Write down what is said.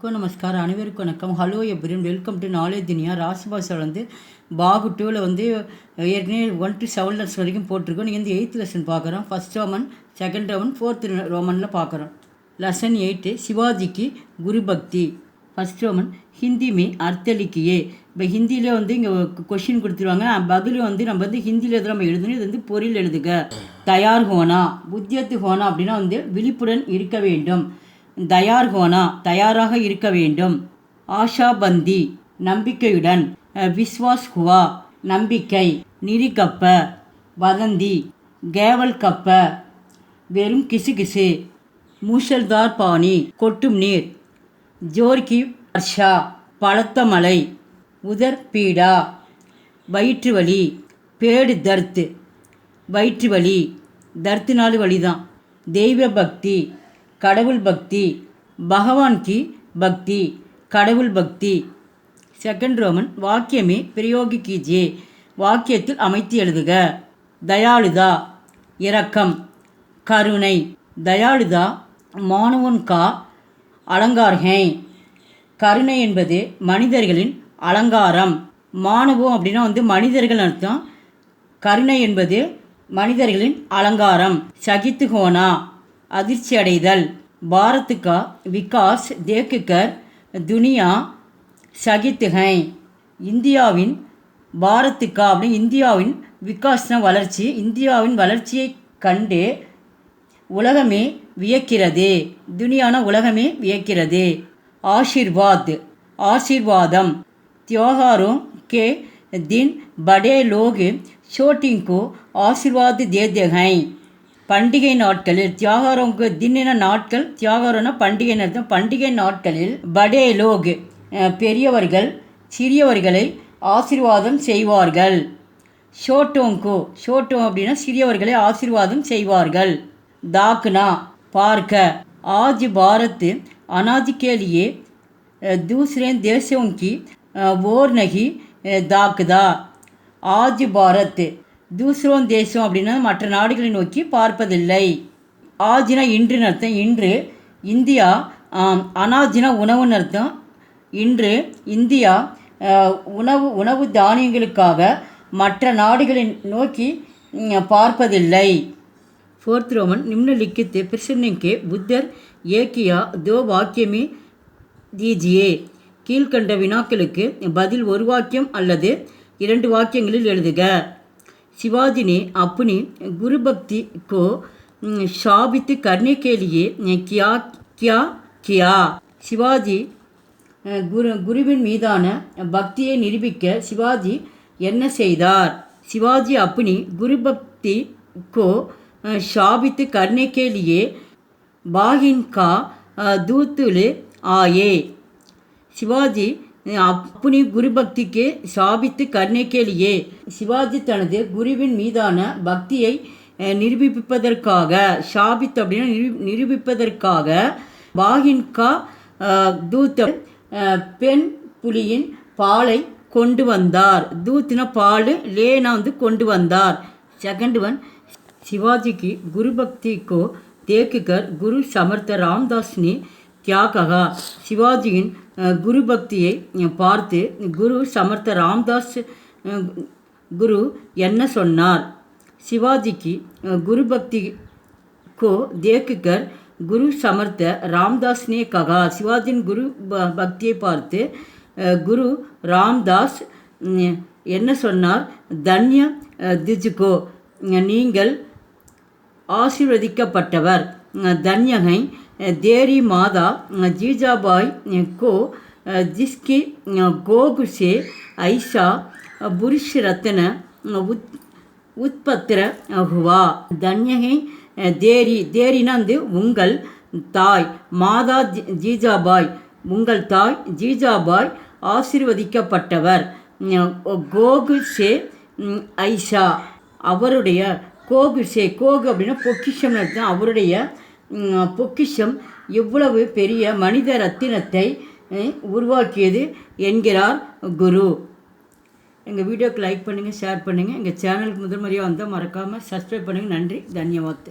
எல்லோருக்கும் நமஸ்காரம், அனைவருக்கும் வணக்கம். ஹலோ எப்ரின், வெல்கம் டு நாலேஜ் துனியா. ராசி பாஷாவில் வந்து பாகு 2ல் வந்து ஏற்கனவே 1 to 7 லெசன் வரைக்கும் போட்டிருக்கோம். நீங்கள் வந்து 8th லெசன் பார்க்குறோம். First Roman, second Roman, 4th ரோமனில் பார்க்குறோம். லெசன் 8 சிவாஜிக்கு குரு பக்தி. ஃபஸ்ட் ரோமன் ஹிந்தி மே அர்த்த லிக்கியே. இப்போ ஹிந்தியில் வந்து இங்கே கொஷின் கொடுத்துருவாங்க. பதில் வந்து நம்ம வந்து ஹிந்தியில் எதுவும் நம்ம எழுதணும். இது வந்து பொருள் எழுதுக. தயார் ஹோனா, புத்தியத்து ஹோனா அப்படின்னா வந்து விழிப்புடன் இருக்க வேண்டும். தயார் ஹோனா தயாராக இருக்க வேண்டும். ஆஷாபந்தி நம்பிக்கையுடன். விஸ்வாஸ் ஹுவா நம்பிக்கை. நிரிகப்ப வதந்தி. கேவல் கப்ப வெறும் கிசுகிசு. மூஷல்தார் பாணி கொட்டும் நீர். ஜோர்கி வர்ஷா பலத்த மலை. உதர் பீடா வயிற்று வலி. பேடு தர்த்து வயிற்று வலி. தர்த்துனாலு வலிதான். தெய்வ பக்தி கடவுள் பக்தி. பகவான் கி பக்தி கடவுள் பக்தி. செகண்ட் ரோமன் வாக்கியமே பிரயோகி கீஜே. வாக்கியத்தில் அமைத்து எழுதுக. தயாளுதா இரக்கம் கருணை. தயாளுதா மானவன் கா அலங்கார் ஹை. கருணை என்பது மனிதர்களின் அலங்காரம். மானவம் அப்படின்னா வந்து மனிதர்கள் அர்த்தம். கருணை என்பது மனிதர்களின் அலங்காரம். சகித்து ஹோனா அதிர்ச்சி அடைதல். பாரத்துக்கா விகாஸ் தேக்குகர் துனியா சகித்து ஹை. இந்தியாவின் பாரத்துக்கா அப்படின்னு இந்தியாவின் விகாஸ்ன வளர்ச்சி. இந்தியாவின் வளர்ச்சியை கண்டு உலகமே வியக்கிறது. துனியான உலகமே வியக்கிறது. ஆஷிர்வாத் ஆசீர்வாதம். त्योहारों के दिन बड़े लोग छोटियों को आशीर्वाद देते हैं. பண்டிகை நாட்களில் தியாகாரோங்க தின்னின நாட்கள். தியாகாரோனா பண்டிகை நடத்தும். பண்டிகை நாட்களில் படே லோக் பெரியவர்கள் சிறியவர்களை ஆசீர்வாதம் செய்வார்கள். ஷோட்டோங்கோ ஷோட்டோ அப்படின்னா சிறியவர்களை ஆசீர்வாதம் செய்வார்கள். தாக்னா பார்க்க. ஆஜ் பாரத் அனாஜ் கே லியே दूसरे देशों की ओर नहीं தாக்குதா. ஆஜ் பாரத் தூசரோன் தேசம் அப்படின்னா மற்ற நாடுகளை நோக்கி பார்ப்பதில்லை. ஆஜினா இன்றுன்னு அர்த்தம். இன்று இந்தியா. அனாஜினா உணவுன்னு அர்த்தம். இன்று இந்தியா உணவு தானியங்களுக்காக மற்ற நாடுகளை நோக்கி பார்ப்பதில்லை. फोर्थ रोमन निम्नलिखित प्रश्न के बुद्धर एक या दो वाक्य में दीजिए. கீழ்கண்ட வினாக்களுக்கு பதில் ஒரு வாக்கியம் அல்லது 2 வாக்கியங்களில் எழுதுக. शिवाजी ने अपनी गुरु भक्ति को साबित करने के लिए क्या क्या किया. சிவாஜி குருவின் மீதான பக்தியை நிரூபிக்க சிவாஜி என்ன செய்தார். சிவாஜி अपनी गुरु भक्ति को साबित करने के लिए बाहिन का दूत ले आए. சிவாஜி अपनी गुरु भक्ति के साबित करने के लिए சிவாஜி தனது குருவின் மீதான பக்தியை நிரூபிப்பதற்காக. ஷாபித் அப்படின்னா நிரூபிப்பதற்காக. பாகின்கா தூத் பெண் புலியின் பாலை கொண்டு வந்தார். தூத்னா பால், லேனா வந்து கொண்டு வந்தார். செகண்ட் ஒன் शिवाजी की गुरु भक्ति को देखकर गुरु समर्थ रामदास ने क्या कहा. சிவாஜியின் குரு பக்தியை பார்த்து குரு சமர்த்த ராம்தாஸ் குரு என்ன சொன்னார். சிவாஜிக்கு குரு பக்தி को देखकर குரு சமர்த்த ராம்தாஸ் ने कहा. சிவாஜியின் குரு பக்தியை பார்த்து குரு ராம்தாஸ் என்ன சொன்னார். தன்ய திஜுகோ நீங்கள் ஆசீர்வதிக்கப்பட்டவர். தன்யகை தேரி மாதா जीजाबाई को जिसकी गोग से ऐसा पुरुष रत्न उत्पत्र हुआ. தன்யகை தேரி தேரினா வந்து உங்கள் தாய். மாதா ஜீஜாபாய் உங்கள் தாய். ஜீஜாபாய் ஆசீர்வதிக்கப்பட்டவர். கோகு சே ஐஷா அவருடைய. கோகு சே கோகு அப்படின்னா பொக்கிஷம் அர்த்தம். அவருடைய பொக்கிஷம் எவ்வளவு பெரிய மனித ரத்தினத்தை உருவாக்கியது என்கிறார் குரு. எங்கள் வீடியோக்கு லைக் பண்ணுங்கள், ஷேர் பண்ணுங்கள். எங்கள் சேனலுக்கு முதல் முறையாக வந்தால் மறக்காமல் சப்ஸ்கிரைப் பண்ணுங்கள். நன்றி, தன்யவாத்.